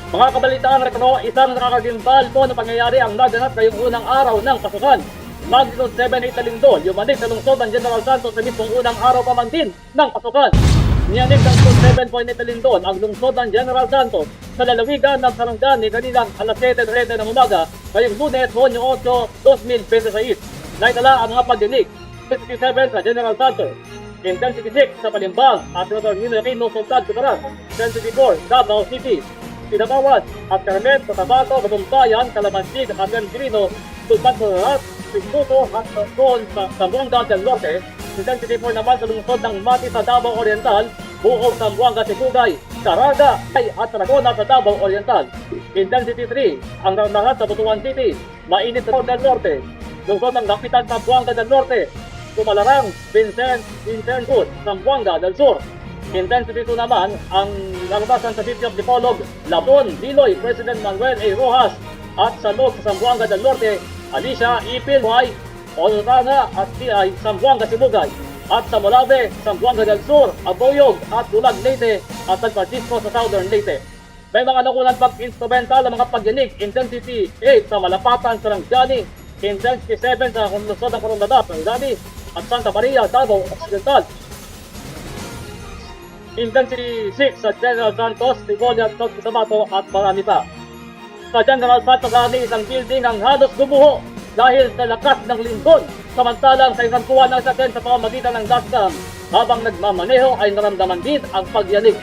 Mga kabalitaan rekno, isang nakakagimbal po na pangyayari ang naganap ngayong unang araw ng pasukan. Magnitude 7.8 na lindol, yumanig sa lungsod ng General Santos sa mismong unang araw pa man din ng pasukan. Niyanig ng 7.8 na lindol ang lungsod ng General Santos sa lalawigan ng Sarangani kaninang alas 7:30 ng umaga ngayong Lunes, Hunyo 8, 2026. Naitala ang mga pagdinig. Intensity 7 sa General Santos, Intensity 6 sa Palimbang at Northern Mindanao, Sultan Kudarat, Intensity 4 Davao City, Pinabawan at Carmen, Cotabato, Bagumbayan, Calamansig at San Quirino, Sultan Kudarat, Pintuto at Son sa Zamboanga del Norte. Intensity 4 naman sa lungsod ng Mati sa Davao Oriental, Buog, Zamboanga, Sibugay, Caraga at Tarragona sa Davao Oriental. Intensity 3 ang narangahan sa Butuan City, Mainit sa del Norte, lungsod ng Lapitan, Zamboanga del Norte, Tumalarang, Vincent, Zamboanga del Sur. Intensity 2 naman ang naranasan sa City of Dipolog, Labon, Liloy, President Manuel A. Rojas at sa Log sa Zamboanga del Norte, Alicia, Ipil, Huay, Olrana at Tiay, Zamboanga, Sibugay. At sa Molave, Zamboanga del Sur, Aboyog at Dulag, Leyte at San Francisco sa Southern Leyte. May mga nakunan pag-instrumental ang mga pagyanig. Intensity 8 sa Malapatan, Sarangani, Intensity 7 sa lungsod ng Coronadal, Sarangani at Santa Maria, Davao Occidental. Intensity 6 sa General Santos, Livonia, Cotabato at marami pa. Sa General Santos, isang building ang halos gumuho dahil sa lakas ng lindol. Samantalang sa isang kuha ng sakyan sa pamamagitan ng dashcam, habang nagmamaneho ay naramdaman din ang pagyanig.